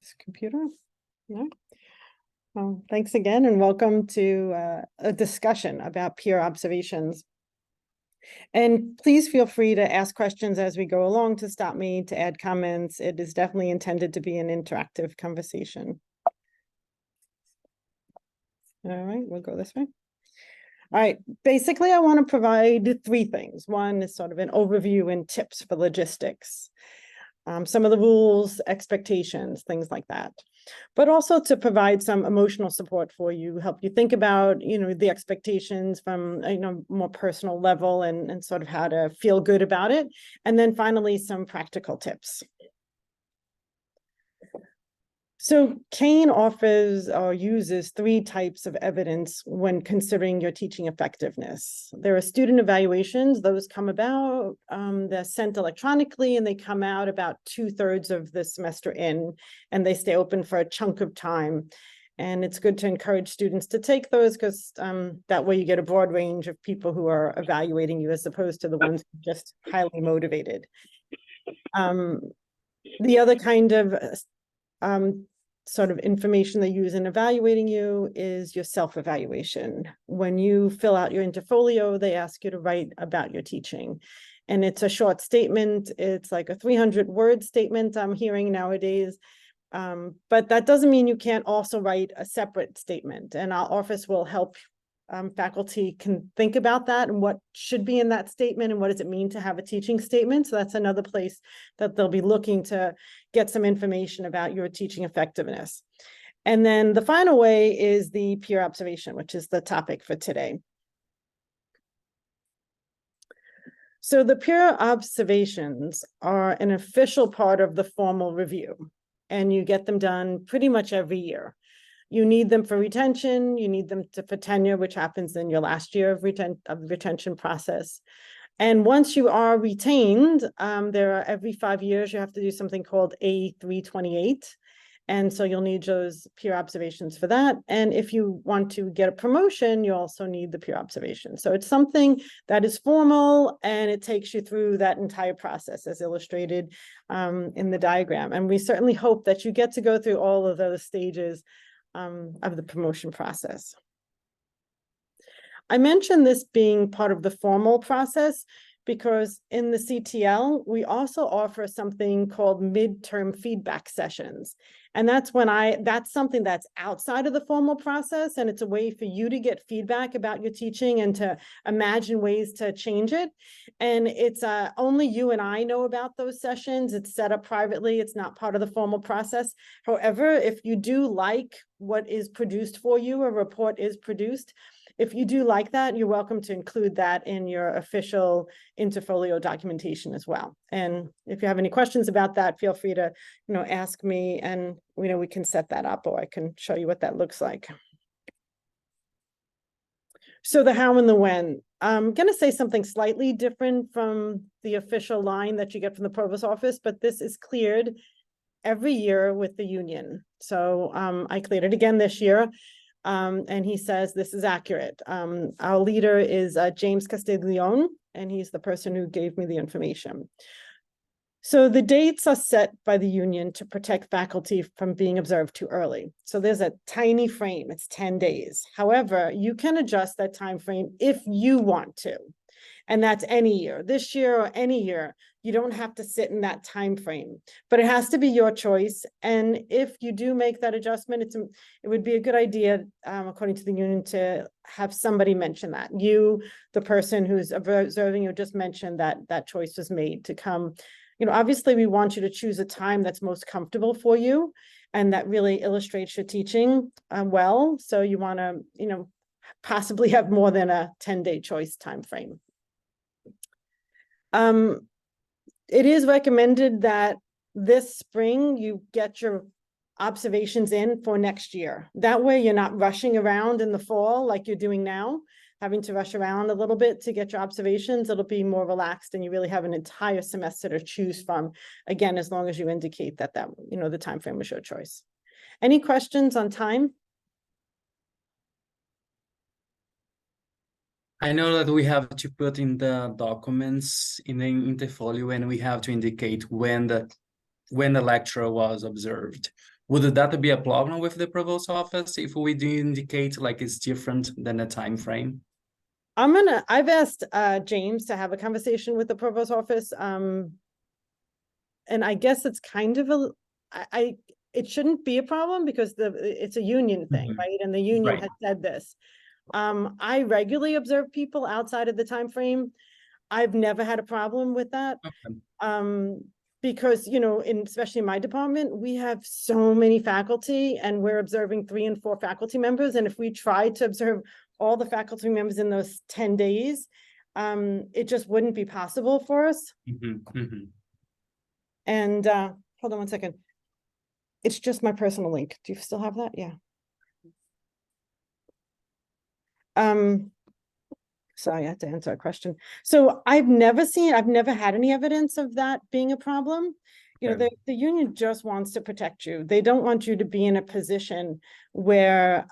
This computer. No. Well, thanks again, and welcome to a discussion about peer observations. And please feel free to ask questions as we go along, to stop me, to add comments. It is definitely intended to be an interactive conversation. All right, we'll go this way. All right, basically, I want to provide three things. One is sort of an overview and tips for logistics. Some of the rules, expectations, things like that. But also to provide some emotional support for you, help you think about, the expectations from, more personal level and sort of how to feel good about it. And then finally, some practical tips. So Kane offers or uses three types of evidence when considering your teaching effectiveness. There are student evaluations. Those come about, they're sent electronically, and they come out about 2/3 of the semester in, and they stay open for a chunk of time. And it's good to encourage students to take those, because that way you get a broad range of people who are evaluating you, as opposed to the ones who are just highly motivated. The other kind of sort of information they use in evaluating you is your self-evaluation. When you fill out your interfolio, they ask you to write about your teaching. And it's a short statement. It's like a 300-word statement I'm hearing nowadays. But that doesn't mean you can't also write a separate statement. And our office will help faculty can think about that and what should be in that statement and what does it mean to have a teaching statement. So that's another place that they'll be looking to get some information about your teaching effectiveness. And then the final way is the peer observation, which is the topic for today. So the peer observations are an official part of the formal review, and you get them done pretty much every year. You need them for retention, you need them for tenure, which happens in your last year of retention process. And once you are retained, every 5 years, you have to do something called A328. And so you'll need those peer observations for that. And if you want to get a promotion, you also need the peer observation. So it's something that is formal, and it takes you through that entire process as illustrated in the diagram. And we certainly hope that you get to go through all of those stages of the promotion process. I mentioned this being part of the formal process because in the CTL, we also offer something called midterm feedback sessions. And that's something that's outside of the formal process, and it's a way for you to get feedback about your teaching and to imagine ways to change it. And it's only you and I know about those sessions. It's set up privately. It's not part of the formal process. However, if you do like what is produced for you, a report is produced. If you do like that, you're welcome to include that in your official interfolio documentation as well. And if you have any questions about that, feel free to, ask me, and we can set that up, or I can show you what that looks like. So the how and the when. I'm going to say something slightly different from the official line that you get from the provost office, but this is cleared every year with the union. So I cleared it again this year. And he says this is accurate. Our leader is James Castiglione, and he's the person who gave me the information. So the dates are set by the union to protect faculty from being observed too early. So there's a tiny frame, it's 10 days. However, you can adjust that time frame if you want to. And that's any year, this year or any year. You don't have to sit in that time frame, but it has to be your choice. And if you do make that adjustment, it would be a good idea, according to the union, to have somebody mention that. You, the person who's observing you, just mentioned that choice was made to come. Obviously, we want you to choose a time that's most comfortable for you and that really illustrates your teaching well. So you want to, possibly have more than a 10-day choice time frame. It is recommended that this spring you get your observations in for next year. That way you're not rushing around in the fall like you're doing now, having to rush around a little bit to get your observations. It'll be more relaxed, and you really have an entire semester to choose from, again, as long as you indicate that the time frame was your choice. Any questions on time? I know that we have to put in the documents in the folio, and we have to indicate when the lecture was observed. Would that be a problem with the provost office if we do indicate like it's different than a time frame? I've asked James to have a conversation with the provost office. And I guess it's kind of it shouldn't be a problem because it's a union thing, Mhm. right? And the union Right. has said this. I regularly observe people outside of the time frame. I've never had a problem with that. Okay. Because, you know, especially in my department, we have so many faculty and we're observing 3 and 4 faculty members. And if we try to observe all the faculty members in those 10 days, it just wouldn't be possible for us. And hold on one second. It's just my personal link. Do you still have that? Yeah. Sorry, I had to answer a question. So I've never had any evidence of that being a problem. You know, Okay. the union just wants to protect you. They don't want you to be in a position where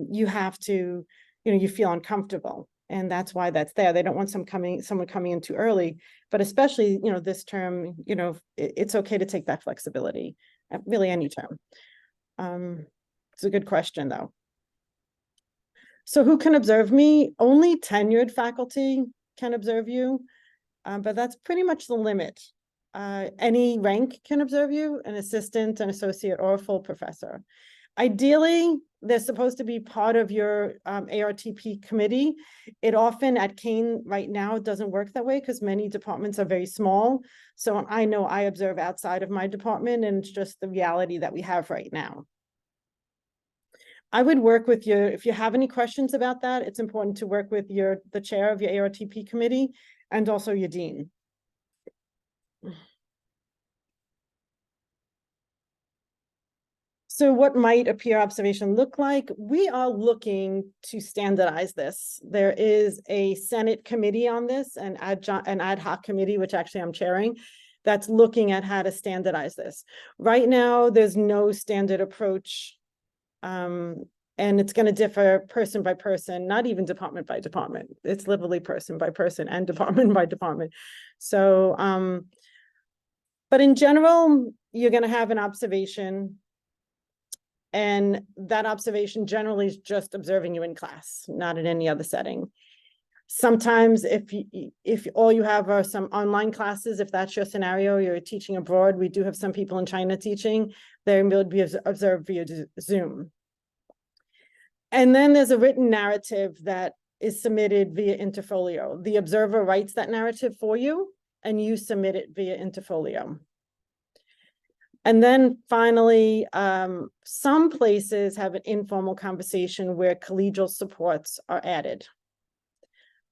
you have to, you know, you feel uncomfortable. And that's why that's there. They don't want someone coming in too early, but especially, you know, this term, you know, it's okay to take that flexibility at really any term. It's a good question though. So who can observe me? Only tenured faculty can observe you, but that's pretty much the limit. Any rank can observe you, an assistant, an associate, or a full professor. Ideally, they're supposed to be part of your ARTP committee. It often at Kane right now doesn't work that way because many departments are very small. So I know I observe outside of my department and it's just the reality that we have right now. I would work with you, if you have any questions about that, it's important to work with the chair of your ARTP committee and also your dean. So what might a peer observation look like? We are looking to standardize this. There is a Senate committee on this, an ad hoc committee, which actually I'm chairing, that's looking at how to standardize this. Right now, there's no standard approach. And it's going to differ person by person, not even department by department. It's literally person by person and department by department. So, but in general, you're going to have an observation. And that observation generally is just observing you in class, not in any other setting. Sometimes if all you have are some online classes, if that's your scenario, you're teaching abroad, we do have some people in China teaching, they will be observed via Zoom. And then there's a written narrative that is submitted via Interfolio. The observer writes that narrative for you and you submit it via Interfolio. And then finally, some places have an informal conversation where collegial supports are added.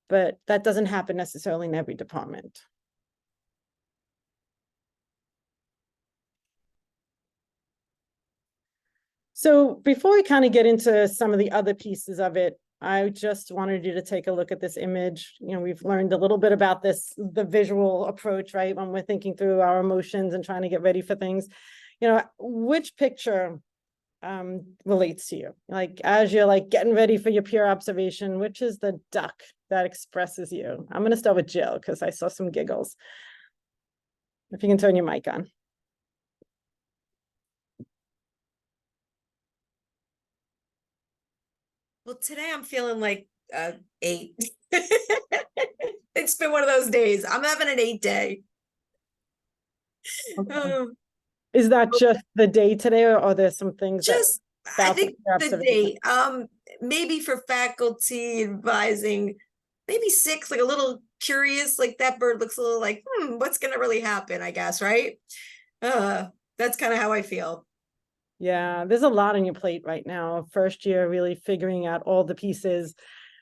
But that doesn't happen necessarily in every department. So before we kind of get into some of the other pieces of it, I just wanted you to take a look at this image. You know, we've learned a little bit about this, the visual approach, right? When we're thinking through our emotions and trying to get ready for things. You know, which picture relates to you? Like, as you're like getting ready for your peer observation, which is the duck that expresses you? I'm going to start with Jill because I saw some giggles. If you can turn your mic on. Well, today I'm feeling like 8. It's been one of those days. I'm having an 8 day. Okay. Is that just the day today, or are there some things Just, that I think the day, maybe for faculty advising, maybe 6, like a little curious, like that bird looks a little like, what's gonna really happen, I guess, right? That's kind of how I feel. Yeah, there's a lot on your plate right now. First year, really figuring out all the pieces,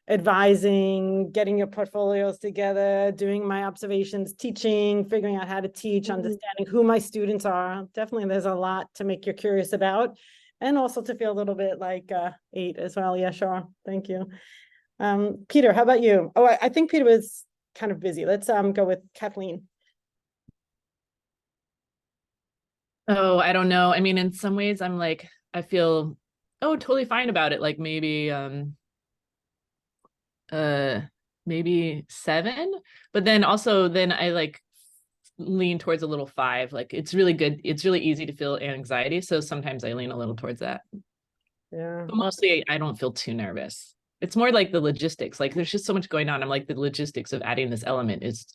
advising, getting your portfolios together, doing my observations, teaching, figuring out how to teach, understanding who my students are. Definitely, there's a lot to make you curious about, and also to feel a little bit like 8 as well. Yeah, sure. Thank you. Peter, how about you? Oh, I think Peter was kind of busy. Let's go with Kathleen. Oh, I don't know. I mean, in some ways I'm like, I feel, oh, totally fine about it. Like maybe 7, but then also then I like lean towards a little 5. Like it's really good. It's really easy to feel anxiety. So sometimes I lean a little towards that. Yeah. But mostly I don't feel too nervous. It's more like the logistics. Like there's just so much going on. I'm like, the logistics of adding this element is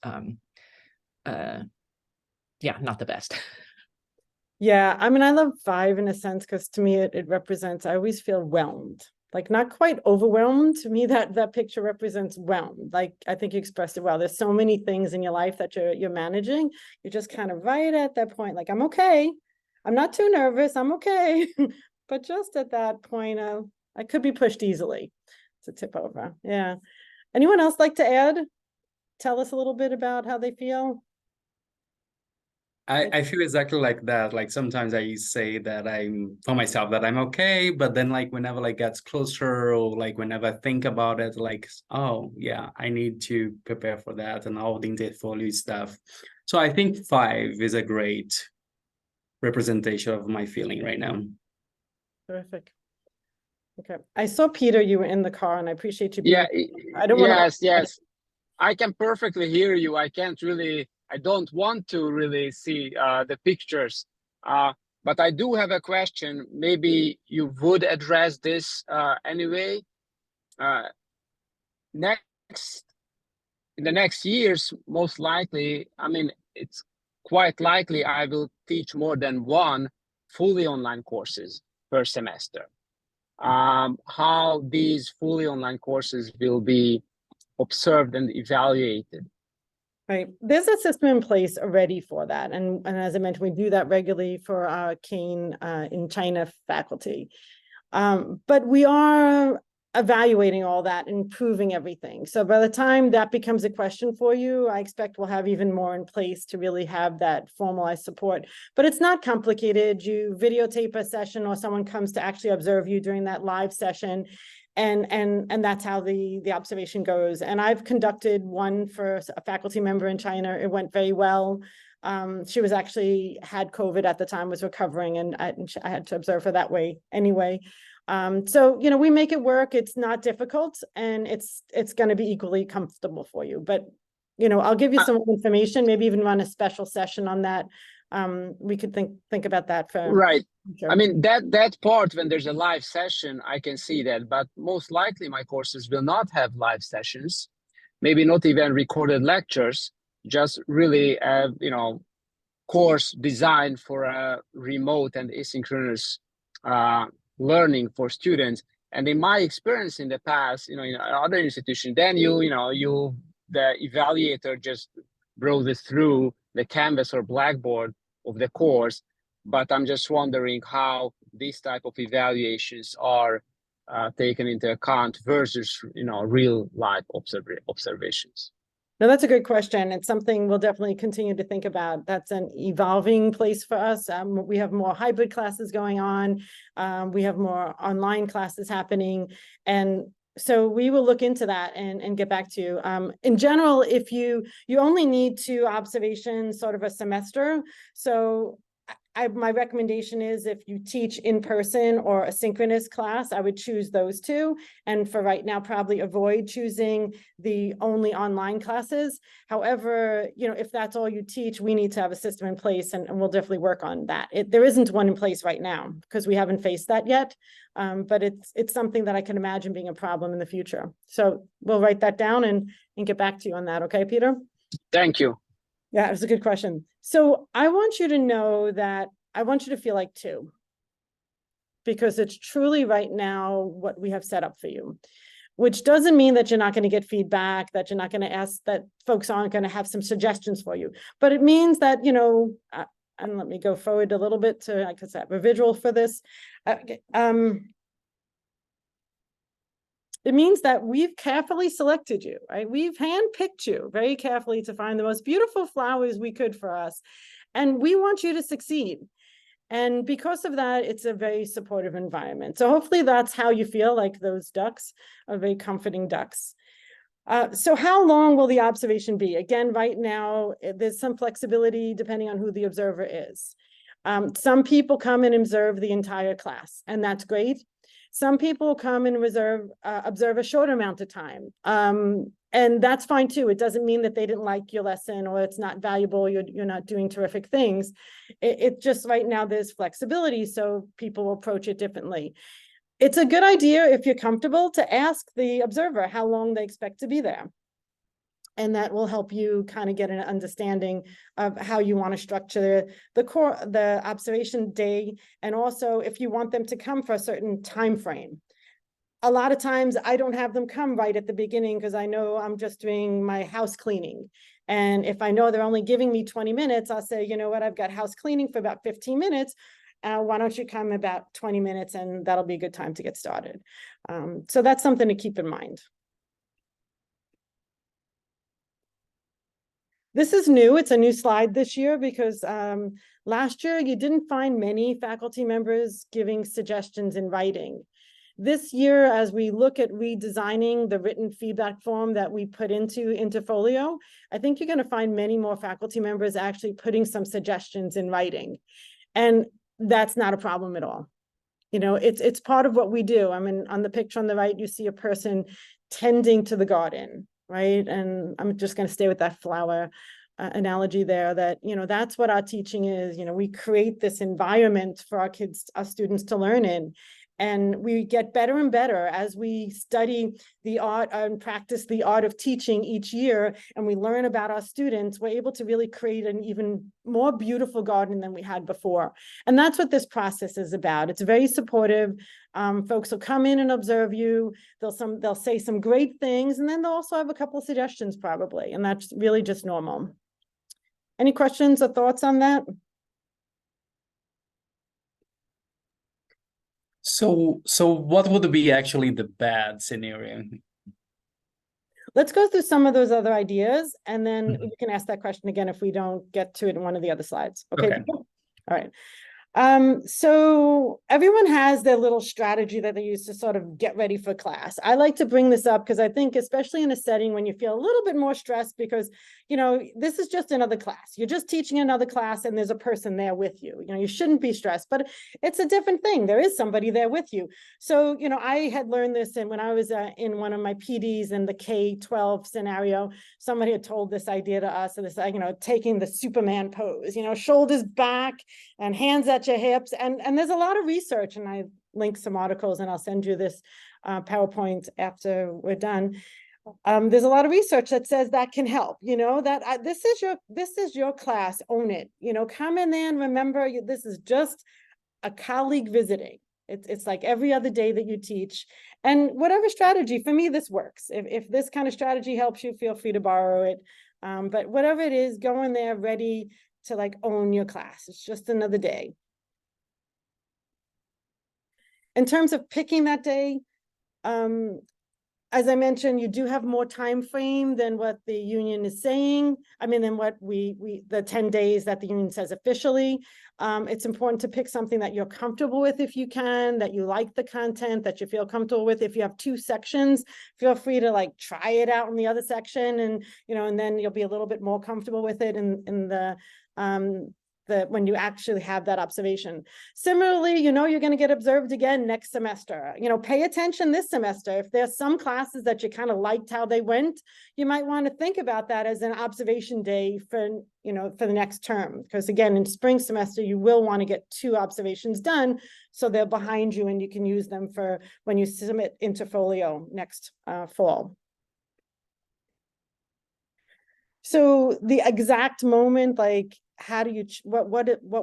yeah, not the best. Yeah, I mean, I love 5 in a sense because to me it represents, I always feel whelmed, like not quite overwhelmed. To me, that picture represents whelmed. Like I think you expressed it well. There's so many things in your life that you're managing. You're just kind of right at that point, like I'm okay. I'm not too nervous. I'm okay. But just at that point, I could be pushed easily to tip over. Yeah. Anyone else like to add? Tell us a little bit about how they feel. I feel exactly like that. Like sometimes I say that I'm for myself that I'm okay, but then like whenever like gets closer or like whenever I think about it, like, oh yeah, I need to prepare for that and all the portfolio stuff. So I think 5 is a great representation of my feeling right now. Terrific. Okay. I saw Peter, you were in the car, and I appreciate you being. Yeah, I don't want to. yes. I can perfectly hear you. I don't want to really see the pictures. But I do have a question. Maybe you would address this anyway. In the next years, most likely, I mean, it's quite likely I will teach more than 1 fully online courses per semester. How these fully online courses will be observed and evaluated. Right. There's a system in place already for that. And as I mentioned, we do that regularly for our Kane in China faculty. But we are evaluating all that and improving everything. So by the time that becomes a question for you, I expect we'll have even more in place to really have that formalized support. But it's not complicated. You videotape a session or someone comes to actually observe you during that live session. And that's how the observation goes. And I've conducted one for a faculty member in China. It went very well. She was actually had COVID at the time, was recovering, and I had to observe her that way anyway. So, you know, we make it work. It's not difficult, and it's going to be equally comfortable for you. But, you know, I'll give you some information, maybe even run a special session on that. We could think about that for right. Sure. I mean, that part, when there's a live session, I can see that, but most likely my courses will not have live sessions, maybe not even recorded lectures, just really, you know, course designed for a remote and asynchronous learning for students. And in my experience in the past, you know, in other institutions, then the evaluator just browses through the Canvas or Blackboard of the course. But I'm just wondering how these type of evaluations are taken into account versus, you know, real life observations. No, that's a good question. It's something we'll definitely continue to think about. That's an evolving place for us. We have more hybrid classes going on. We have more online classes happening. And so we will look into that and get back to you. In general, if you only need 2 observations sort of a semester. So my recommendation is if you teach in person or a synchronous class, I would choose those 2. And for right now, probably avoid choosing the only online classes. However, you know, if that's all you teach, we need to have a system in place, and we'll definitely work on that. There isn't one in place right now because we haven't faced that yet. But it's something that I can imagine being a problem in the future. So we'll write that down and get back to you on that. Okay, Peter? Thank you. Yeah, it was a good question. So I want you to know that I want you to feel like 2, because it's truly right now what we have set up for you, which doesn't mean that you're not going to get feedback, that you're not going to ask, that folks aren't going to have some suggestions for you. But it means that, you know, and let me go forward a little bit to, I could have a visual for this. It means that we've carefully selected you, right? We've handpicked you very carefully to find the most beautiful flowers we could for us. And we want you to succeed. And because of that, it's a very supportive environment. So hopefully that's how you feel, like those ducks are very comforting ducks. So how long will the observation be? Again, right now, there's some flexibility depending on who the observer is. Some people come and observe the entire class, and that's great. Some people come and observe a short amount of time. And that's fine too. It doesn't mean that they didn't like your lesson or it's not valuable, you're not doing terrific things. It just right now there's flexibility, so people will approach it differently. It's a good idea, if you're comfortable, to ask the observer how long they expect to be there. And that will help you kind of get an understanding of how you want to structure the observation day, and also if you want them to come for a certain time frame. A lot of times I don't have them come right at the beginning because I know I'm just doing my house cleaning. And if I know they're only giving me 20 minutes, I'll say, you know what, I've got house cleaning for about 15 minutes. Why don't you come about 20 minutes and that'll be a good time to get started. So that's something to keep in mind. This is new. It's a new slide this year because last year you didn't find many faculty members giving suggestions in writing. This year, as we look at redesigning the written feedback form that we put into Interfolio, I think you're going to find many more faculty members actually putting some suggestions in writing. And that's not a problem at all. You know, it's part of what we do. I mean, on the picture on the right, you see a person tending to the garden, right? And I'm just going to stay with that flower analogy there, that, you know, that's what our teaching is. You know, we create this environment for our kids, our students to learn in. And we get better and better as we study the art and practice the art of teaching each year, and we learn about our students. We're able to really create an even more beautiful garden than we had before. And that's what this process is about. It's very supportive. Folks will come in and observe you. They'll say some great things, and then they'll also have a couple of suggestions probably. And that's really just normal. Any questions or thoughts on that? So what would be actually the bad scenario? Let's go through some of those other ideas, and then we can ask that question again if we don't get to it in one of the other slides. Okay. All right. So everyone has their little strategy that they use to sort of get ready for class. I like to bring this up because I think, especially in a setting when you feel a little bit more stressed, because, you know, this is just another class. You're just teaching another class and there's a person there with you. You know, you shouldn't be stressed, but it's a different thing. There is somebody there with you. So, you know, I had learned this, and when I was in one of my PDs in the K-12 scenario, somebody had told this idea to us, of this, you know, taking the Superman pose, you know, shoulders back and hands at your hips, and there's a lot of research, and I link some articles, and I'll send you this PowerPoint after we're done. There's a lot of research that says that can help, you know, that this is your class, own it, you know, come in there and remember this is just a colleague visiting. It's like every other day that you teach, and whatever strategy, for me, this works. If this kind of strategy helps you, feel free to borrow it. But whatever it is, go in there ready to like own your class. It's just another day. In terms of picking that day, as I mentioned, you do have more time frame than what the union is saying. I mean, than what the 10 days that the union says officially. It's important to pick something that you're comfortable with if you can, that you like the content, that you feel comfortable with. If you have 2 sections, feel free to like try it out in the other section, and, you know, and then you'll be a little bit more comfortable with it in the when you actually have that observation. Similarly, you know, you're going to get observed again next semester. You know, pay attention this semester. If there's some classes that you kind of liked how they went, you might want to think about that as an observation day for, you know, for the next term. Because again, in spring semester, you will want to get 2 observations done, so they're behind you and you can use them for when you submit Interfolio next fall. So the exact moment, like, how do you, what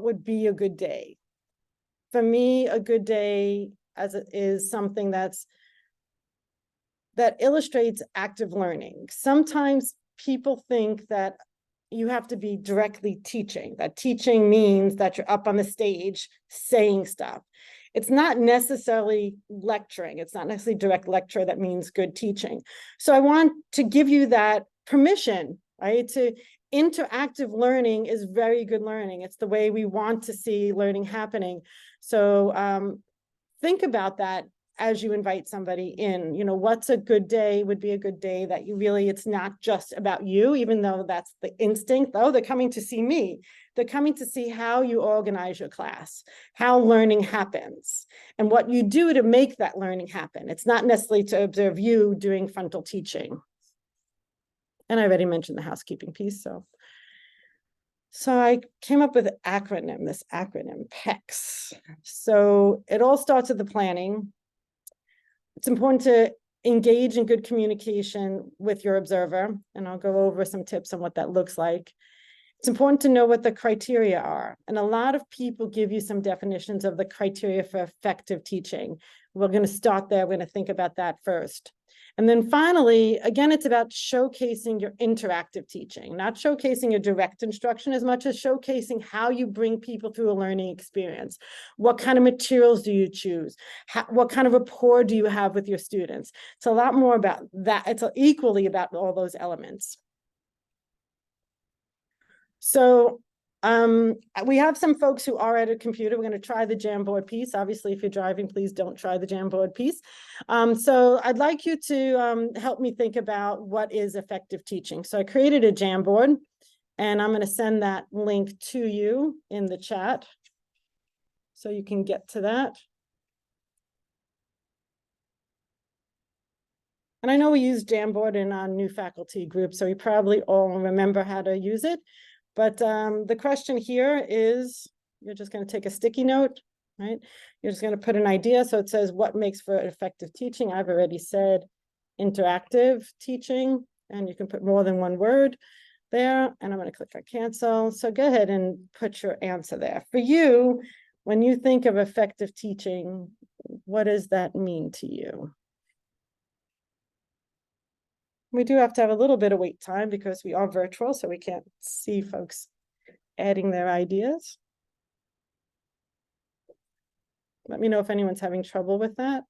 would be a good day? For me, a good day is something that illustrates active learning. Sometimes people think that you have to be directly teaching, that teaching means that you're up on the stage saying stuff. It's not necessarily lecturing. It's not necessarily direct lecture that means good teaching. So I want to give you that permission, right? To interactive learning is very good learning. It's the way we want to see learning happening. So think about that as you invite somebody in. You know, what's a good day would be a good day that you really, it's not just about you, even though that's the instinct. Oh, they're coming to see me. They're coming to see how you organize your class, how learning happens, and what you do to make that learning happen. It's not necessarily to observe you doing frontal teaching. And I already mentioned the housekeeping piece, so I came up with this acronym PECS. So it all starts with the planning. It's important to engage in good communication with your observer, and I'll go over some tips on what that looks like. It's important to know what the criteria are, and a lot of people give you some definitions of the criteria for effective teaching. We're going to start there. We're going to think about that first. And then finally, again, it's about showcasing your interactive teaching, not showcasing your direct instruction as much as showcasing how you bring people through a learning experience. What kind of materials do you choose? What kind of rapport do you have with your students? It's a lot more about that. It's equally about all those elements. So we have some folks who are at a computer. We're going to try the Jamboard piece. Obviously, if you're driving, please don't try the Jamboard piece. So I'd like you to help me think about what is effective teaching. So I created a Jamboard, and I'm going to send that link to you in the chat so you can get to that. And I know we use Jamboard in our new faculty group, so we probably all remember how to use it. But the question here is, you're just going to take a sticky note, right? You're just going to put an idea. So it says, what makes for effective teaching? I've already said interactive teaching, and you can put more than one word there. And I'm going to click on cancel. So go ahead and put your answer there. For you, when you think of effective teaching, what does that mean to you? We do have to have a little bit of wait time because we are virtual, so we can't see folks adding their ideas. Let me know if anyone's having trouble with that,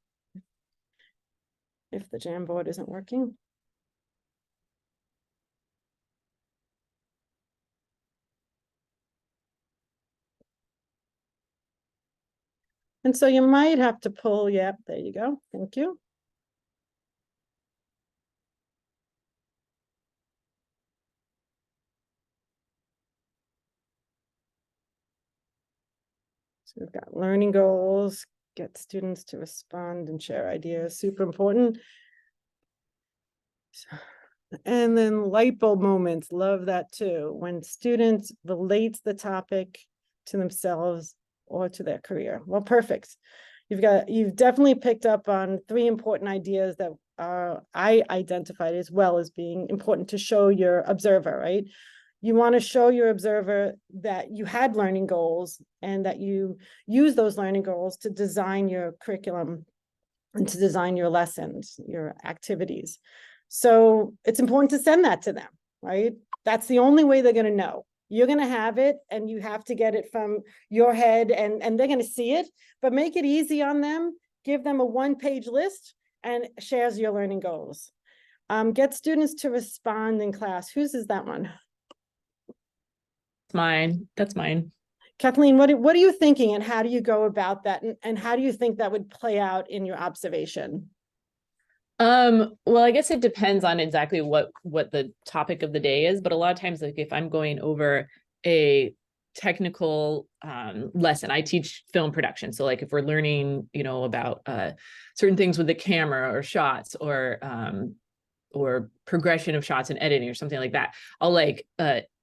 if the Jamboard isn't working. And so you might have to pull, yep, there you go. Thank you. So we've got learning goals, get students to respond and share ideas, super important. And then light bulb moments, love that too. When students relate the topic to themselves or to their career. Well, perfect. You've definitely picked up on 3 important ideas that I identified as well as being important to show your observer, right? You want to show your observer that you had learning goals and that you use those learning goals to design your curriculum and to design your lessons, your activities. So it's important to send that to them, right? That's the only way they're going to know. You're going to have it and you have to get it from your head and they're going to see it, but make it easy on them. Give them a 1-page list and shares your learning goals. Get students to respond in class. Whose is that one? Mine. That's mine. Kathleen, what are you thinking and how do you go about that? And how do you think that would play out in your observation? Well, I guess it depends on exactly what the topic of the day is, but a lot of times, like if I'm going over a technical lesson, I teach film production. So like if we're learning, about certain things with the camera or shots or progression of shots and editing or something like that, I'll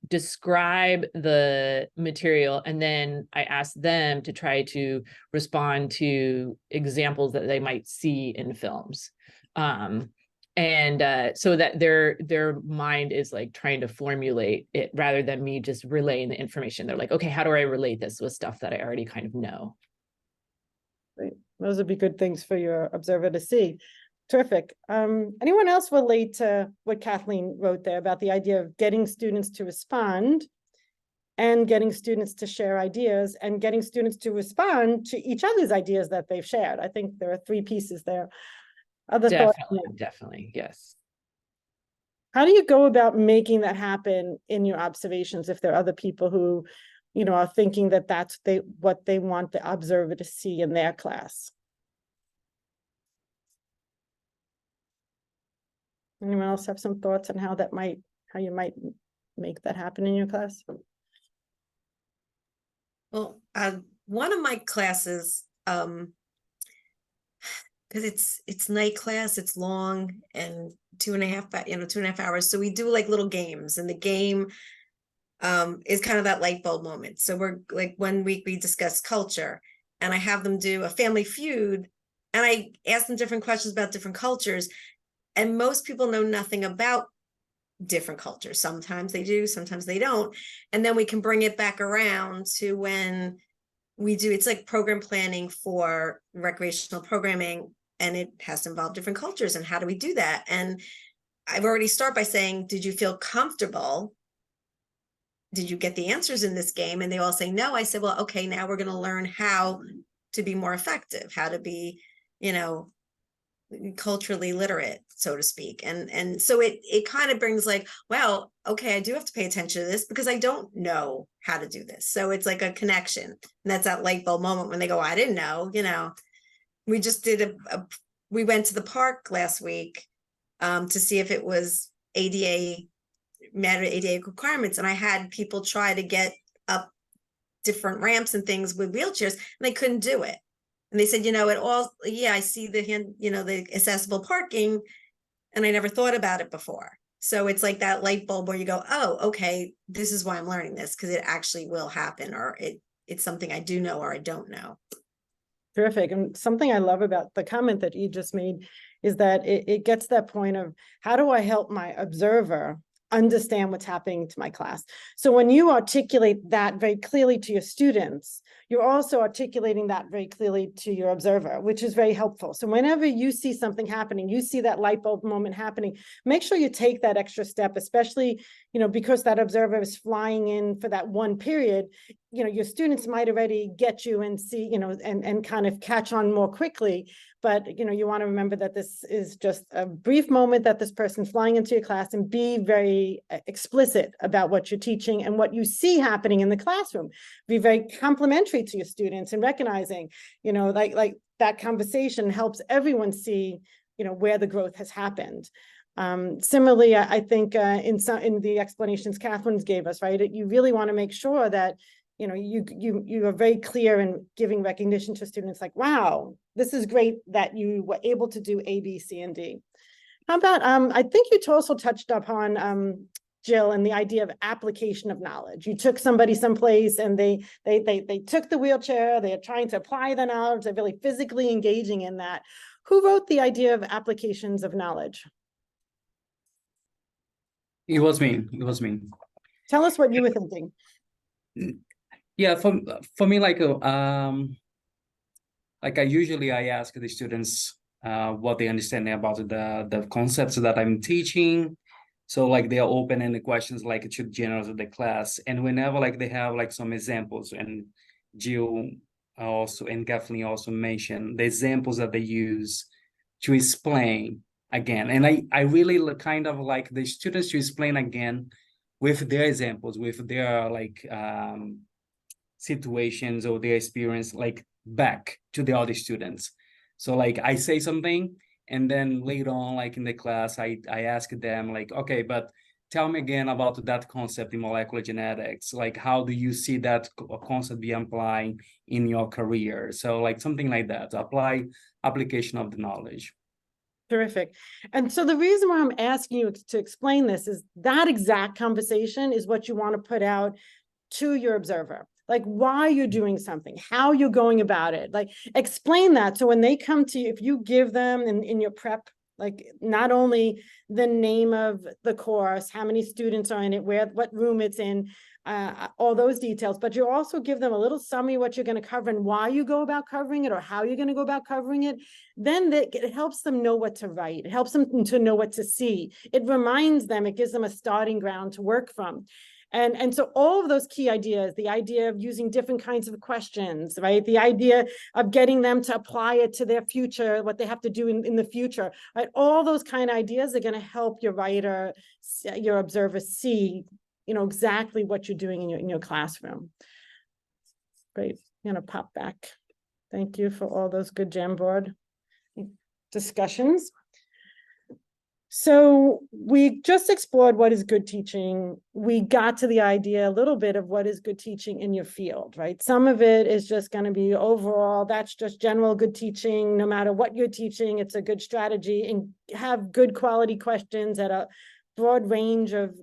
describe the material and then I ask them to try to respond to examples that they might see in films. So that their mind is like trying to formulate it rather than me just relaying the information. They're like, okay, how do I relate this with stuff that I already kind of know? Right. Those would be good things for your observer to see. Terrific. Anyone else relate to what Kathleen wrote there about the idea of getting students to respond and getting students to share ideas and getting students to respond to each other's ideas that they've shared? I think there are 3 pieces there. Other thoughts? Definitely, yes. How do you go about making that happen in your observations if there are other people who, are thinking that that's what they want the observer to see in their class? Anyone else have some thoughts on how you might make that happen in your class? Well, one of my classes, because it's night class, it's long and 2.5 hours. So we do like little games, and the game is kind of that light bulb moment. So we're like, 1 week we discuss culture, and I have them do a Family Feud, and I ask them different questions about different cultures, and most people know nothing about different cultures. Sometimes they do, sometimes they don't. And then we can bring it back around to when we do, it's like program planning for recreational programming, and it has to involve different cultures. And how do we do that? And I've already start by saying, did you feel comfortable? Did you get the answers in this game? And they all say no. I said, well, okay, now we're going to learn how to be more effective, how to be, culturally literate, so to speak. And so it kind of brings like, well, okay, I do have to pay attention to this because I don't know how to do this. So it's like a connection. And that's that light bulb moment when they go, I didn't know, we just did we went to the park last week to see if it was met ADA requirements. And I had people try to get up different ramps and things with wheelchairs, and they couldn't do it. And they said, I see the accessible parking, and I never thought about it before. So it's like that light bulb where you go, oh, okay, this is why I'm learning this, because it actually will happen, or it's something I do know or I don't know. Terrific. And something I love about the comment that you just made is that it gets to that point of, how do I help my observer understand what's happening to my class? So when you articulate that very clearly to your students, you're also articulating that very clearly to your observer, which is very helpful. So whenever you see something happening, you see that light bulb moment happening, make sure you take that extra step, especially, because that observer is flying in for that one period. Your students might already get you and see, and kind of catch on more quickly. But, you want to remember that this is just a brief moment that this person's flying into your class, and be very explicit about what you're teaching and what you see happening in the classroom. Be very complimentary to your students, and recognizing, like that conversation helps everyone see, where the growth has happened. Similarly, I think in the explanations Catherine's gave us, right, you really want to make sure that you are very clear in giving recognition to students, like, wow, this is great that you were able to do A, B, C, and D. How about, I think you also touched upon, Jill, and the idea of application of knowledge. You took somebody someplace and they took the wheelchair, they're trying to apply the knowledge, they're really physically engaging in that. Who wrote the idea of applications of knowledge? It was me. Tell us what you were thinking. Yeah, for me, like I usually ask the students what they understand about the concepts that I'm teaching. So like they are open-ended questions, like to the generals of the class. And whenever like they have like some examples, and Jill also and Kathleen also mentioned the examples that they use to explain again. And I really kind of like the students to explain again with their examples, with their like situations or their experience, like back to the other students. So like I say something, and then later on, like in the class, I ask them like, okay, but tell me again about that concept in molecular genetics. Like, how do you see that concept be applying in your career? So like something like that, application of the knowledge. Terrific. And so the reason why I'm asking you to explain this is that exact conversation is what you want to put out to your observer. Like why you're doing something, how you're going about it, like explain that. So when they come to you, if you give them in your prep, like not only the name of the course, how many students are in it, what room it's in, all those details, but you also give them a little summary of what you're going to cover and why you go about covering it, or how you're going to go about covering it, then it helps them know what to write. It helps them to know what to see. It reminds them, it gives them a starting ground to work from. And so all of those key ideas, the idea of using different kinds of questions, right? The idea of getting them to apply it to their future, what they have to do in the future, right? All those kind of ideas are going to help your writer, your observer see, exactly what you're doing in your classroom. Great. I'm going to pop back. Thank you for all those good Jamboard discussions. So we just explored what is good teaching. We got to the idea a little bit of what is good teaching in your field, right? Some of it is just going to be overall, that's just general good teaching. No matter what you're teaching, it's a good strategy, and have good quality questions at a broad range of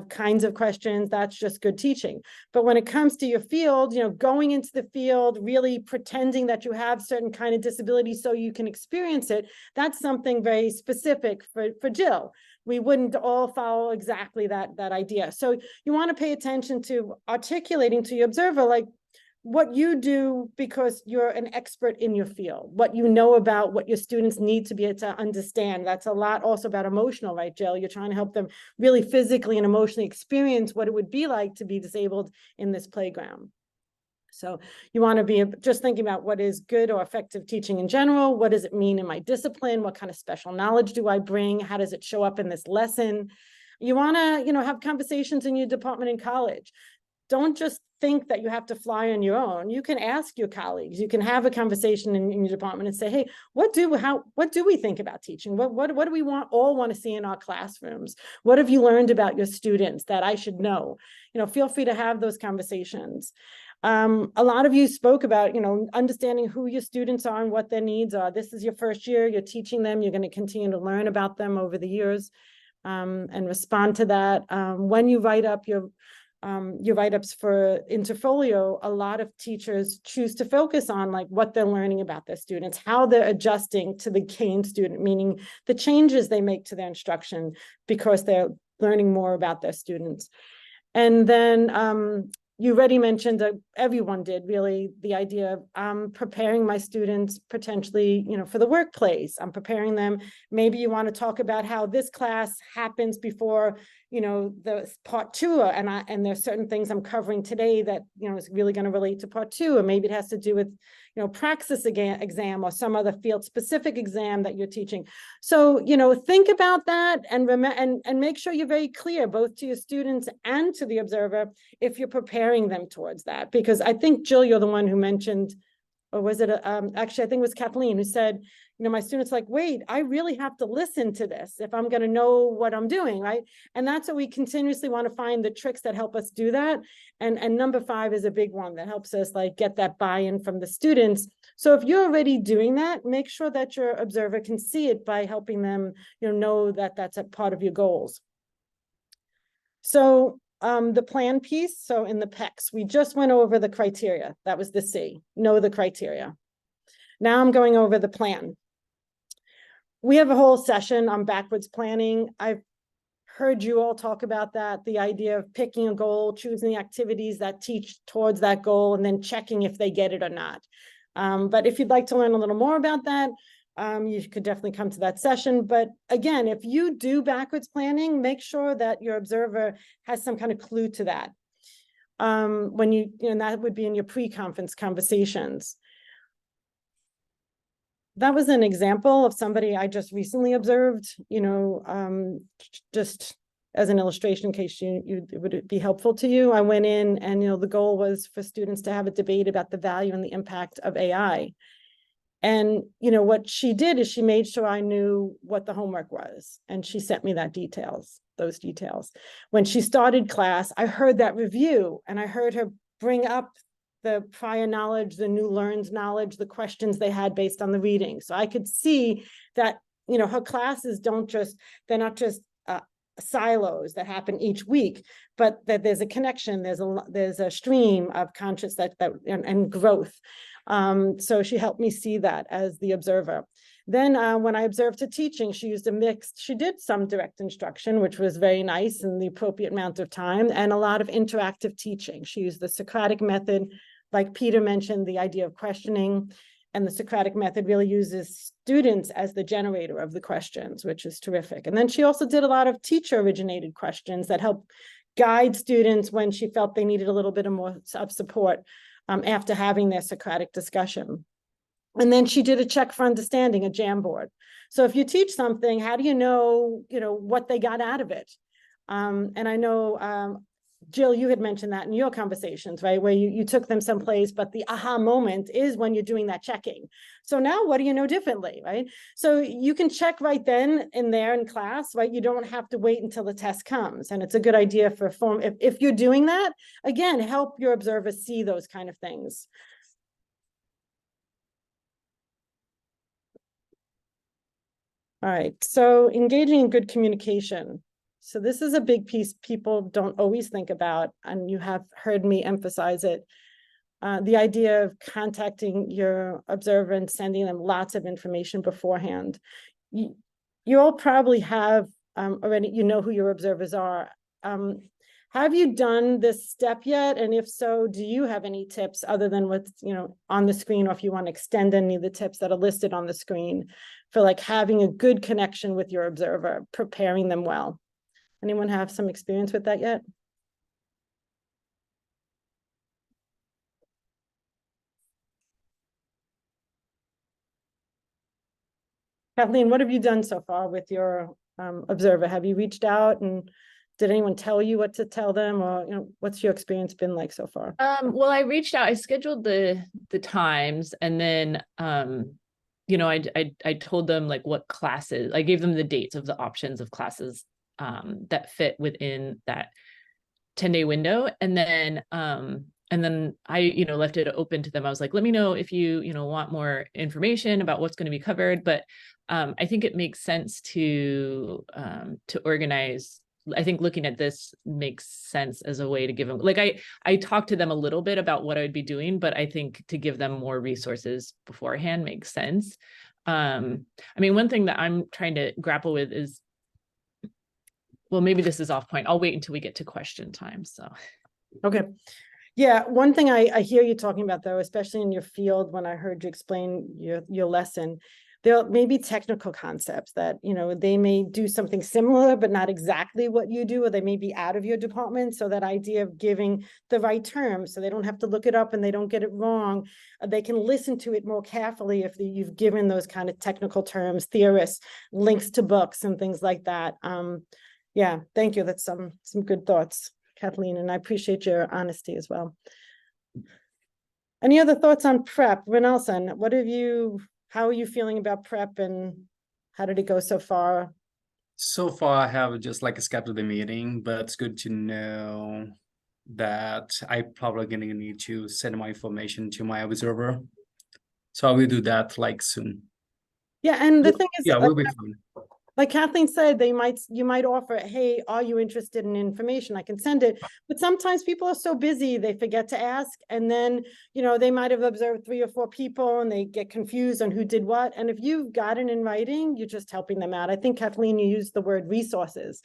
kinds of questions. That's just good teaching. But when it comes to your field, going into the field, really pretending that you have certain kind of disability so you can experience it, that's something very specific for Jill. We wouldn't all follow exactly that idea. So you want to pay attention to articulating to your observer, like, what you do because you're an expert in your field, what you know about what your students need to be able to understand. That's a lot also about emotional, right, Jill? You're trying to help them really physically and emotionally experience what it would be like to be disabled in this playground. So you want to be just thinking about what is good or effective teaching in general. What does it mean in my discipline? What kind of special knowledge do I bring? How does it show up in this lesson? You want to, have conversations in your department in college. Don't just think that you have to fly on your own. You can ask your colleagues. You can have a conversation in your department and say, hey, what do we think about teaching? What do we all want to see in our classrooms? What have you learned about your students that I should know? Feel free to have those conversations. A lot of you spoke about, understanding who your students are and what their needs are. This is your first year. You're teaching them. You're going to continue to learn about them over the years, and respond to that. When you write up your write-ups for Interfolio, a lot of teachers choose to focus on like what they're learning about their students, how they're adjusting to the cane student, meaning the changes they make to their instruction because they're learning more about their students. And then you already mentioned, everyone did really, the idea of preparing my students potentially, for the workplace. I'm preparing them. Maybe you want to talk about how this class happens before, the part 2, and there's certain things I'm covering today that, is really going to relate to part 2, or maybe it has to do with, praxis exam or some other field specific exam that you're teaching. So, think about that and make sure you're very clear both to your students and to the observer if you're preparing them towards that. Because I think, Jill, you're the one who mentioned, or was it, actually, I think it was Kathleen who said, my students like, wait, I really have to listen to this if I'm going to know what I'm doing, right? And that's what we continuously want to find, the tricks that help us do that. And number 5 is a big one that helps us like get that buy-in from the students. So if you're already doing that, make sure that your observer can see it by helping them, know that that's a part of your goals. So the plan piece, so in the PECs, we just went over the criteria. That was the C, know the criteria. Now I'm going over the plan. We have a whole session on backwards planning. I've heard you all talk about that, the idea of picking a goal, choosing the activities that teach towards that goal, and then checking if they get it or not. But if you'd like to learn a little more about that, you could definitely come to that session. But again, if you do backwards planning, make sure that your observer has some kind of clue to that. When that would be in your pre-conference conversations. That was an example of somebody I just recently observed, just as an illustration in case it would be helpful to you. I went in and, the goal was for students to have a debate about the value and the impact of AI. And, what she did is she made sure I knew what the homework was. And she sent me those details. When she started class, I heard that review and I heard her bring up the prior knowledge, the new learned knowledge, the questions they had based on the reading. So I could see that, her classes they're not just silos that happen each week, but that there's a connection, there's a stream of conscious and growth. So she helped me see that as the observer. Then when I observed her teaching, she used a mix. She did some direct instruction, which was very nice in the appropriate amount of time, and a lot of interactive teaching. She used the Socratic method, like Peter mentioned, the idea of questioning, and the Socratic method really uses students as the generator of the questions, which is terrific. And then she also did a lot of teacher-originated questions that help guide students when she felt they needed a little bit more of support after having their Socratic discussion. And then she did a check for understanding, a Jamboard. So if you teach something, how do you know, what they got out of it? And I know Jill, you had mentioned that in your conversations, right? Where you took them someplace, but the aha moment is when you're doing that checking. So now what do you know differently, right? So you can check right then and there in class, right? You don't have to wait until the test comes. And it's a good idea for form. If you're doing that, again, help your observers see those kind of things. All right, so engaging in good communication. So this is a big piece people don't always think about, and you have heard me emphasize it. The idea of contacting your observer and sending them lots of information beforehand. You all probably have already, you know who your observers are. Have you done this step yet? And if so, do you have any tips other than what's, you know, on the screen, or if you want to extend any of the tips that are listed on the screen for like having a good connection with your observer, preparing them well? Anyone have some experience with that yet? Kathleen, what have you done so far with your observer? Have you reached out, and did anyone tell you what to tell them, or, you know, what's your experience been like so far? Well, I reached out, I scheduled the times, and then you know, I told them like what classes, I gave them the dates of the options of classes that fit within that 10-day window. And then I, you know, left it open to them. I was like, let me know if you know, want more information about what's going to be covered. But I think it makes sense to organize. I think looking at this makes sense as a way to give them, like, I talked to them a little bit about what I would be doing, but I think to give them more resources beforehand makes sense. I mean, one thing that I'm trying to grapple with is, well, maybe this is off point. I'll wait until we get to question time. So, okay. Yeah, one thing I hear you talking about, though, especially in your field, when I heard you explain your lesson, there may be technical concepts that, you know, they may do something similar, but not exactly what you do, or they may be out of your department. So that idea of giving the right terms, so they don't have to look it up and they don't get it wrong. They can listen to it more carefully if you've given those kind of technical terms, theorists, links to books and things like that. Yeah, thank you. That's some good thoughts, Kathleen, and I appreciate your honesty as well. Any other thoughts on prep? Renelson, how are you feeling about prep, and how did it go so far? So far, I have just like scheduled the meeting, but it's good to know that I probably gonna need to send my information to my observer. So I will do that like soon. Yeah, and the thing is, Yeah, we'll be fine. like Kathleen said, you might offer, hey, are you interested in information? I can send it. But sometimes people are so busy, they forget to ask. And then, you know, they might have observed 3 or 4 people and they get confused on who did what. And if you've got it in writing, you're just helping them out. I think, Kathleen, you used the word resources.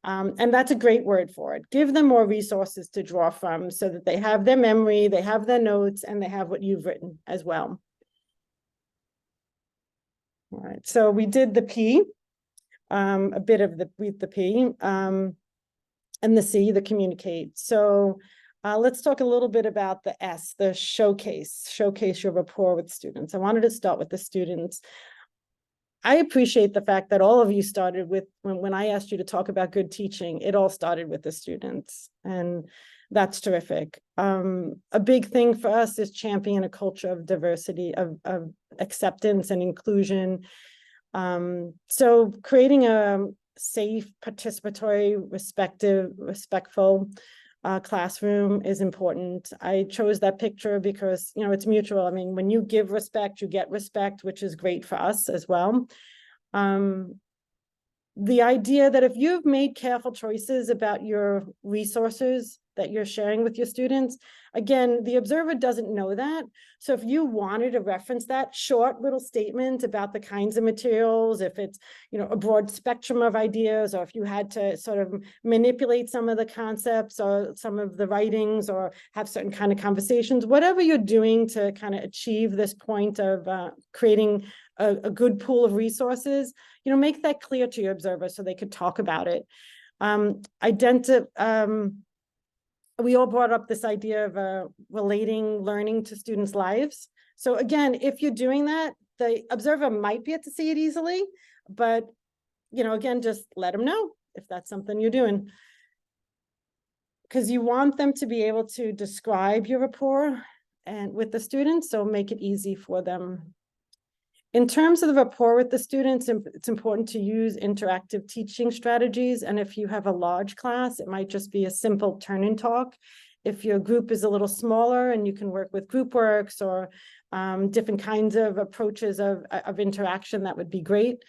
And that's a great word for it. Give them more resources to draw from so that they have their memory, they have their notes, and they have what you've written as well. All right, so we did the P. A bit of the P, and the C, the communicate. So let's talk a little bit about the S, the showcase your rapport with students. I wanted to start with the students. I appreciate the fact that all of you started with, when I asked you to talk about good teaching, it all started with the students, and that's terrific. A big thing for us is championing a culture of diversity, of acceptance and inclusion. So creating a safe, participatory, respectful classroom is important. I chose that picture because, you know, it's mutual. I mean, when you give respect, you get respect, which is great for us as well. The idea that if you've made careful choices about your resources that you're sharing with your students, again, the observer doesn't know that. So if you wanted to reference that short little statement about the kinds of materials, if it's, you know, a broad spectrum of ideas, or if you had to sort of manipulate some of the concepts or some of the writings, or have certain kind of conversations, whatever you're doing to kind of achieve this point of creating a good pool of resources, you know, make that clear to your observer so they could talk about it. We all brought up this idea of relating learning to students' lives. So again, if you're doing that, the observer might be able to see it easily, but, you know, again, just let them know if that's something you're doing. because you want them to be able to describe your rapport and with the students, so make it easy for them. In terms of the rapport with the students, it's important to use interactive teaching strategies. And if you have a large class, it might just be a simple turn and talk. If your group is a little smaller and you can work with group works or different kinds of approaches of interaction, that would be great.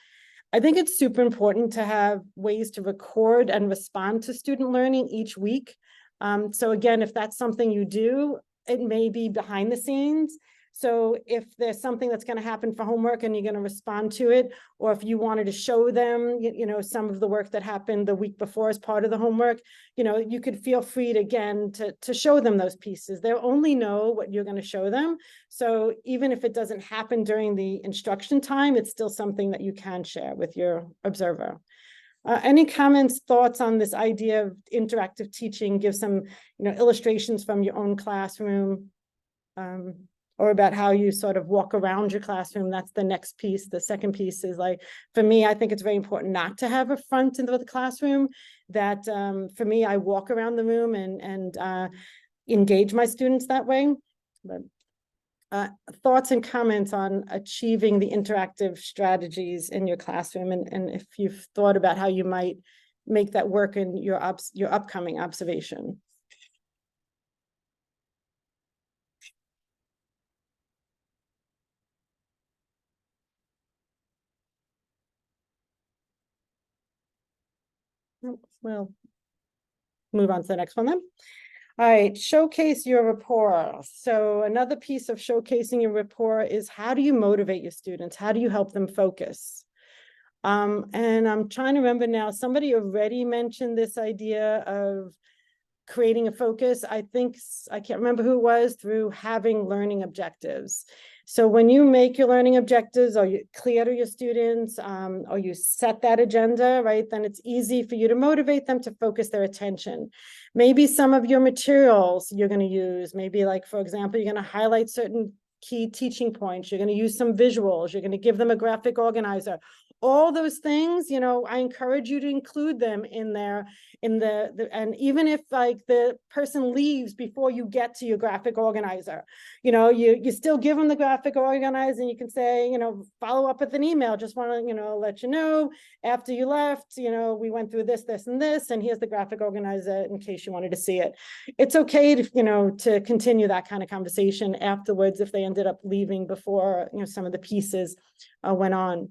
I think it's super important to have ways to record and respond to student learning each week. So again, if that's something you do, it may be behind the scenes. So if there's something that's going to happen for homework and you're going to respond to it, or if you wanted to show them, you know, some of the work that happened the week before as part of the homework, you know, you could feel free to, again, to show them those pieces. They'll only know what you're going to show them. So even if it doesn't happen during the instruction time, it's still something that you can share with your observer. Any comments, thoughts on this idea of interactive teaching? Give some, you know, illustrations from your own classroom, or about how you sort of walk around your classroom. That's the next piece. The second piece is, like, for me, I think it's very important not to have a front into the classroom. That for me, I walk around the room and engage my students that way. But thoughts and comments on achieving the interactive strategies in your classroom, and if you've thought about how you might make that work in your upcoming observation. We'll move on to the next one then. All right, showcase your rapport. So another piece of showcasing your rapport is, how do you motivate your students? How do you help them focus? And I'm trying to remember now, somebody already mentioned this idea of creating a focus. I think, I can't remember who it was, through having learning objectives. So when you make your learning objectives, or you clear to your students, or you set that agenda, right, then it's easy for you to motivate them to focus their attention. Maybe some of your materials you're going to use, maybe, like, for example, you're going to highlight certain key teaching points. You're going to use some visuals. You're going to give them a graphic organizer. All those things, you know, I encourage you to include them in there, and even if, like, the person leaves before you get to your graphic organizer, you know, you still give them the graphic organizer, and you can say, you know, follow up with an email. Just want to, you know, let you know, after you left, you know, we went through this, this, and this, and here's the graphic organizer in case you wanted to see it. It's okay to, you know, to continue that kind of conversation afterwards if they ended up leaving before, you know, some of the pieces went on.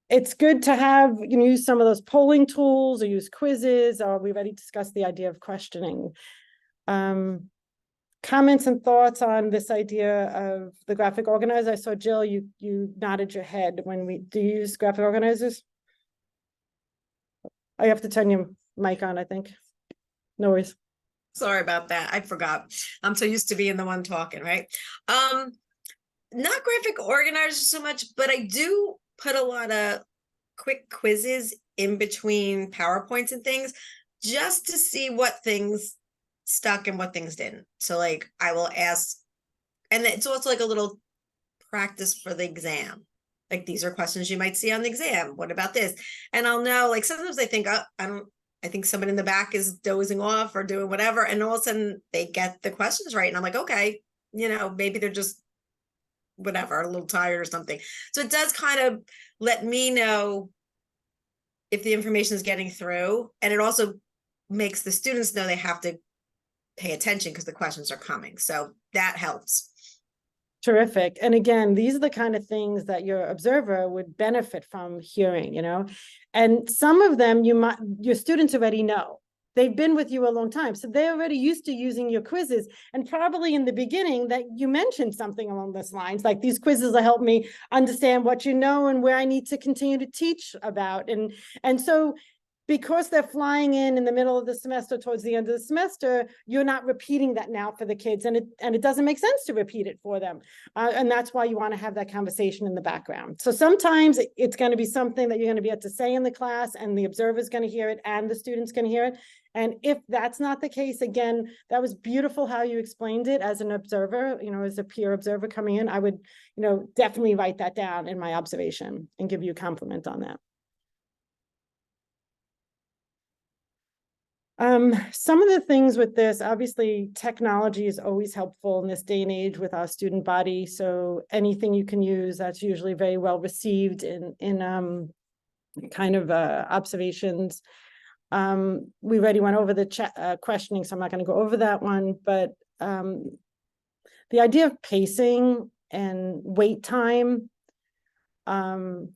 It's good to have, you know, use some of those polling tools, or use quizzes, or we already discussed the idea of questioning. Comments and thoughts on this idea of the graphic organizer? I saw, Jill, you nodded your head. Do you use graphic organizers? Oh, you have to turn your mic on, I think. No worries. Sorry about that. I forgot. I'm so used to being the one talking, right? Not graphic organizers so much, but I do put a lot of quick quizzes in between PowerPoints and things, just to see what things stuck and what things didn't. So, like, I will ask, and it's also like a little practice for the exam. Like, these are questions you might see on the exam. What about this? And I'll know, like, sometimes I think, I think somebody in the back is dozing off or doing whatever, and all of a sudden they get the questions right. And I'm like, okay, you know, maybe they're just whatever, a little tired or something. So it does kind of let me know if the information is getting through. And it also makes the students know they have to pay attention because the questions are coming. So that helps. Terrific. And again, these are the kind of things that your observer would benefit from hearing, you know, and some of them your students already know. They've been with you a long time, so they're already used to using your quizzes. And probably in the beginning that you mentioned something along those lines, like, these quizzes will help me understand what you know and where I need to continue to teach about. And so, because they're flying in the middle of the semester, towards the end of the semester, you're not repeating that now for the kids, and it doesn't make sense to repeat it for them. And that's why you want to have that conversation in the background. So sometimes it's going to be something that you're going to be able to say in the class, and the observer is going to hear it, and the students can hear it. And if that's not the case, again, that was beautiful how you explained it as an observer, you know, as a peer observer coming in. I would, you know, definitely write that down in my observation and give you a compliment on that. Some of the things with this, obviously technology is always helpful in this day and age with our student body. So anything you can use, that's usually very well received in kind of observations. We already went over the chat questioning, so I'm not going to go over that one, but the idea of pacing and wait time,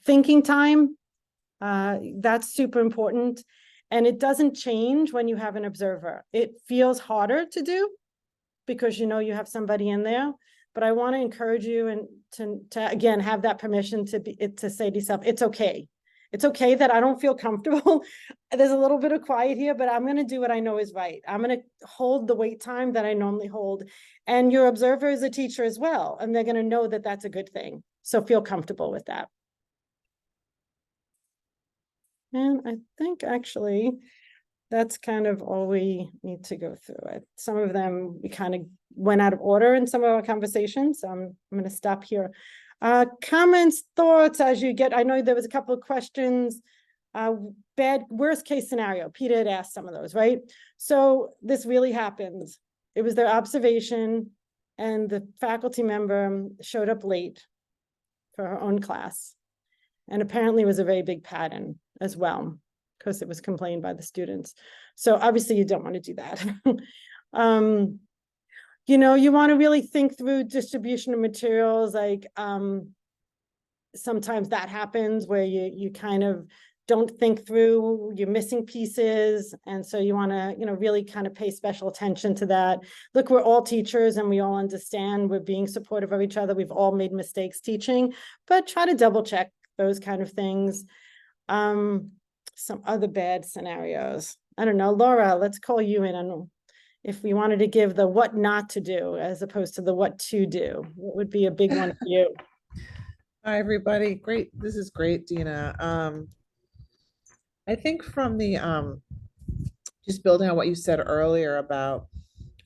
thinking time, that's super important. And it doesn't change when you have an observer. It feels harder to do because you know you have somebody in there. But I want to encourage you and to again have that permission to say to yourself, it's okay. It's okay that I don't feel comfortable. There's a little bit of quiet here, but I'm going to do what I know is right. I'm going to hold the wait time that I normally hold. And your observer is a teacher as well, and they're going to know that that's a good thing. So feel comfortable with that. And I think actually that's kind of all we need to go through. Some of them we kind of went out of order in some of our conversations. So I'm going to stop here. Comments, thoughts as you get. I know there was a couple of questions. Worst case scenario. Peter had asked some of those, right? So this really happens. It was their observation, and the faculty member showed up late for her own class. And apparently it was a very big pattern as well, because it was complained by the students. So obviously you don't want to do that. You know, you want to really think through distribution of materials. Like sometimes that happens where you kind of don't think through, you're missing pieces. And so you want to, you know, really kind of pay special attention to that. Look, we're all teachers and we all understand we're being supportive of each other. We've all made mistakes teaching, but try to double check those kind of things. Some other bad scenarios. I don't know, Laura, let's call you in on if we wanted to give the what not to do as opposed to the what to do. What would be a big one for you? Hi, everybody. Great. This is great, Dina. I think from the just building on what you said earlier about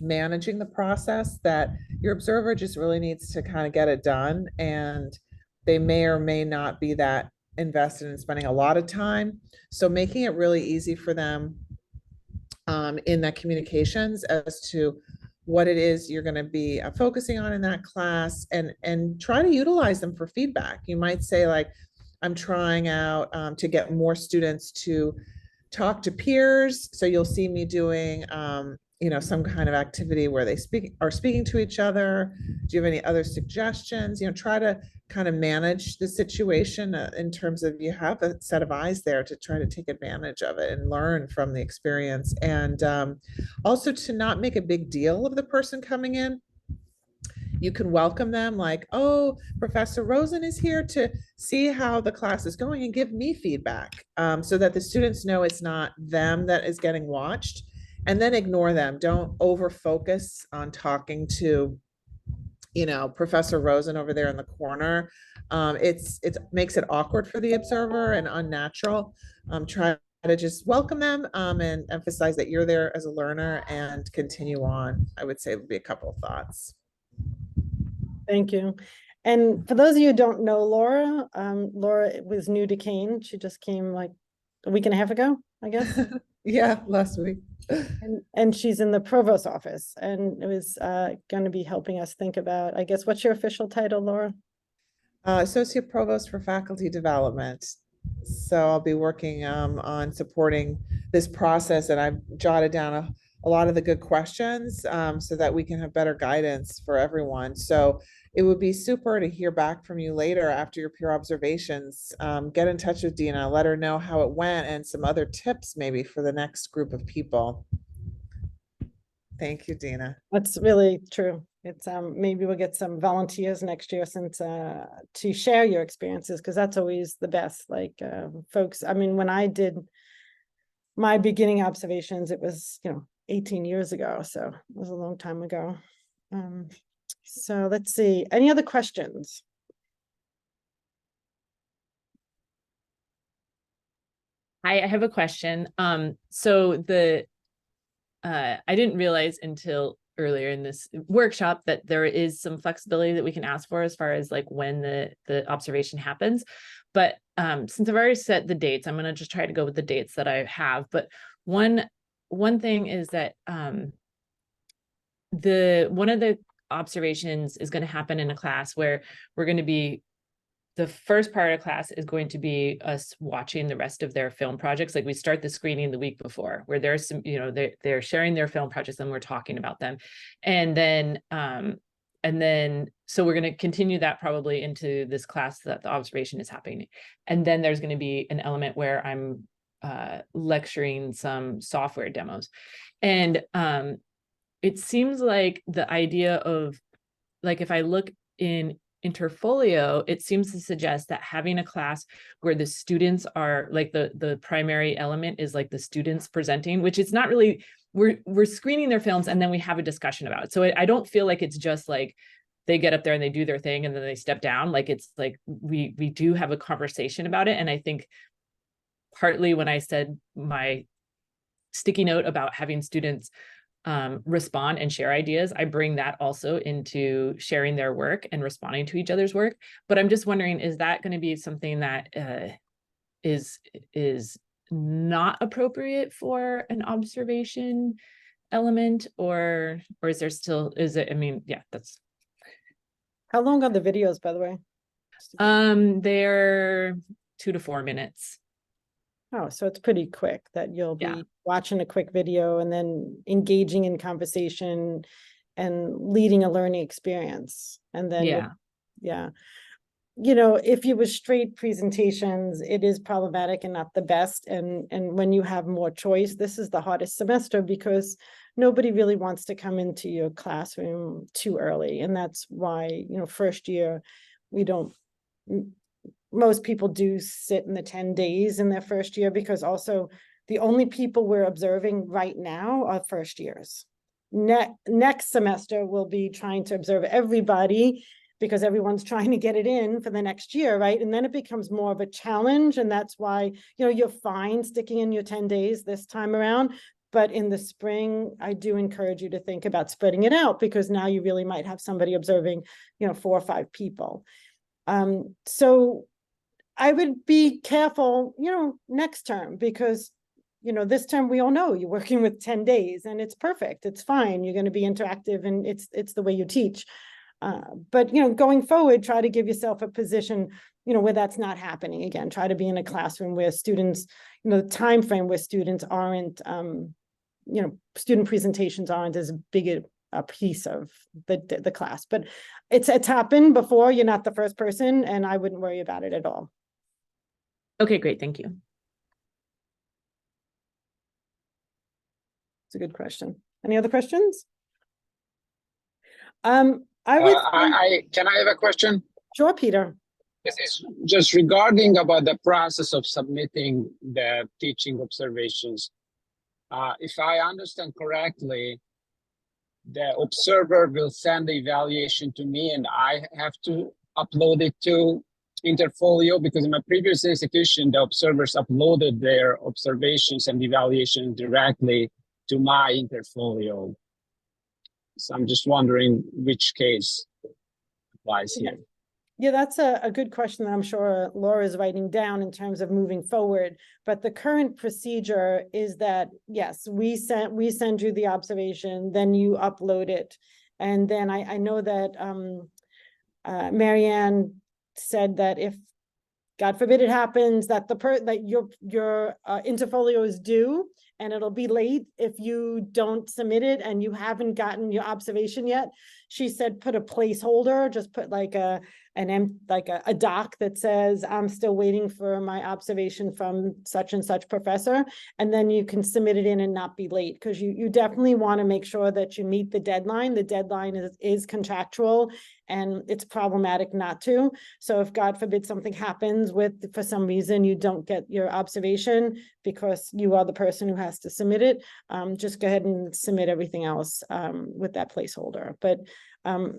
managing the process, that your observer just really needs to kind of get it done, and they may or may not be that invested in spending a lot of time. So making it really easy for them in that communications as to what it is you're going to be focusing on in that class, and try to utilize them for feedback. You might say, like, I'm trying out to get more students to talk to peers. So you'll see me doing you know, some kind of activity where they are speaking to each other. Do you have any other suggestions? You know, try to kind of manage the situation in terms of you have a set of eyes there to try to take advantage of it and learn from the experience. And also to not make a big deal of the person coming in. You can welcome them like, oh, Professor Rosen is here to see how the class is going and give me feedback, so that the students know it's not them that is getting watched. And then ignore them. Don't over focus on talking to, you know, Professor Rosen over there in the corner. It makes it awkward for the observer and unnatural. Try to just welcome them and emphasize that you're there as a learner and continue on. I would say would be a couple of thoughts. Thank you. And for those of you who don't know Laura, Laura was new to Kane. She just came like a week and a half ago, I guess. Yeah, last week. And she's in the provost office, and it was going to be helping us think about, I guess, what's your official title, Laura? Associate Provost for Faculty Development. So I'll be working on supporting this process, and I've jotted down a lot of the good questions so that we can have better guidance for everyone. So it would be super to hear back from you later after your peer observations. Get in touch with Dina, let her know how it went and some other tips maybe for the next group of people. Thank you, Dina. That's really true. It's maybe we'll get some volunteers next year since to share your experiences, because that's always the best. Like folks, I mean, when I did my beginning observations, it was, you know, 18 years ago, so it was a long time ago. So let's see, any other questions? I have a question. So the I didn't realize until earlier in this workshop that there is some flexibility that we can ask for as far as like when the observation happens. But since I've already set the dates, I'm going to just try to go with the dates that I have. But one one thing is that one of the observations is going to happen in a class where we're going to be, the first part of class is going to be us watching the rest of their film projects. Like we start the screening the week before, where there's some, you know, they're sharing their film projects and we're talking about them. And then so we're going to continue that probably into this class that the observation is happening. And then there's going to be an element where I'm lecturing some software demos. And it seems like the idea of, like, if I look in Interfolio, it seems to suggest that having a class where the students are like the primary element is like the students presenting, which is not really, we're screening their films and then we have a discussion about it. So I don't feel like it's just like they get up there and they do their thing and then they step down. Like it's like we do have a conversation about it. And I think partly when I said my sticky note about having students respond and share ideas, I bring that also into sharing their work and responding to each other's work. But I'm just wondering, is that going to be something that is not appropriate for an observation element, or is there still, is it, I mean, yeah, that's. How long are the videos, by the way? They're 2 to 4 minutes. Oh, so it's pretty quick that you'll Yeah. be watching a quick video and then engaging in conversation and leading a learning experience. And then, yeah. You know, if you were straight presentations, it is problematic and not the best. And when you have more choice, this is the hardest semester because nobody really wants to come into your classroom too early. And that's why, you know, first year, most people do sit in the 10 days in their first year, because also the only people we're observing right now are first years. Next semester, we'll be trying to observe everybody because everyone's trying to get it in for the next year, right? And then it becomes more of a challenge. And that's why, you know, you're fine sticking in your 10 days this time around. But in the spring, I do encourage you to think about spreading it out, because now you really might have somebody observing, you know, 4 or 5 people. So I would be careful, you know, next term, because, you know, this term we all know you're working with 10 days and it's perfect. It's fine. You're going to be interactive and it's the way you teach. But, you know, going forward, try to give yourself a position, you know, where that's not happening again. Try to be in a classroom where students, you know, the time frame where students aren't, you know, student presentations aren't as big a piece of the class. But it's happened before. You're not the first person, and I wouldn't worry about it at all. Okay, great. Thank you. It's a good question. Any other questions? Can I have a question? Sure, Peter. This is just regarding about the process of submitting the teaching observations. If I understand correctly, the observer will send the evaluation to me and I have to upload it to Interfolio, because in my previous institution, the observers uploaded their observations and evaluations directly to my Interfolio. So I'm just wondering which case applies here. Yeah, that's a good question that I'm sure Laura is writing down in terms of moving forward. But the current procedure is that, yes, we send you the observation, then you upload it. And then I know that Marianne said that if, God forbid it happens, that that your Interfolio is due and it'll be late if you don't submit it and you haven't gotten your observation yet. She said, put a placeholder, just put like a doc that says, I'm still waiting for my observation from such and such professor. And then you can submit it in and not be late, because you definitely want to make sure that you meet the deadline. The deadline is contractual and it's problematic not to. So if God forbid something happens for some reason you don't get your observation because you are the person who has to submit it, just go ahead and submit everything else with that placeholder. But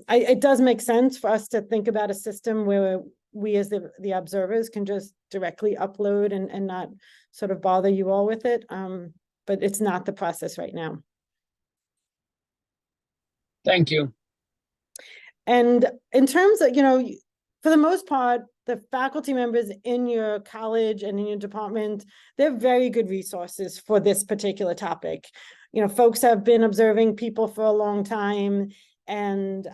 it does make sense for us to think about a system where we as the observers can just directly upload and not sort of bother you all with it. But it's not the process right now. Thank you. And in terms of, you know, for the most part, the faculty members in your college and in your department, they're very good resources for this particular topic. You know, folks have been observing people for a long time, and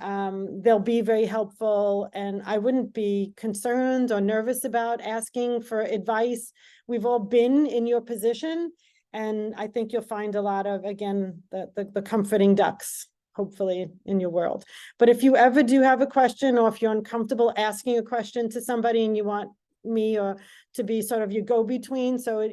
they'll be very helpful. And I wouldn't be concerned or nervous about asking for advice. We've all been in your position, and I think you'll find a lot of, again, the comforting ducks, hopefully, in your world. But if you ever do have a question, or if you're uncomfortable asking a question to somebody and you want me or to be sort of your go-between, so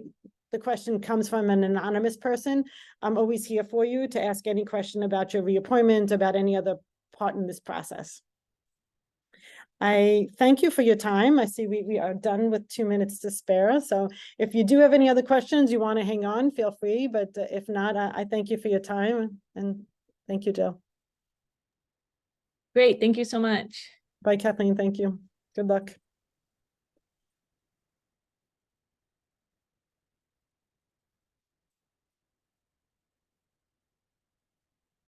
the question comes from an anonymous person, I'm always here for you to ask any question about your reappointment, about any other part in this process. I thank you for your time. I see we are done with 2 minutes to spare. So if you do have any other questions, you want to hang on, feel free. But if not, I thank you for your time, and thank you, Jill. Great. Thank you so much. Bye, Kathleen. Thank you. Good luck.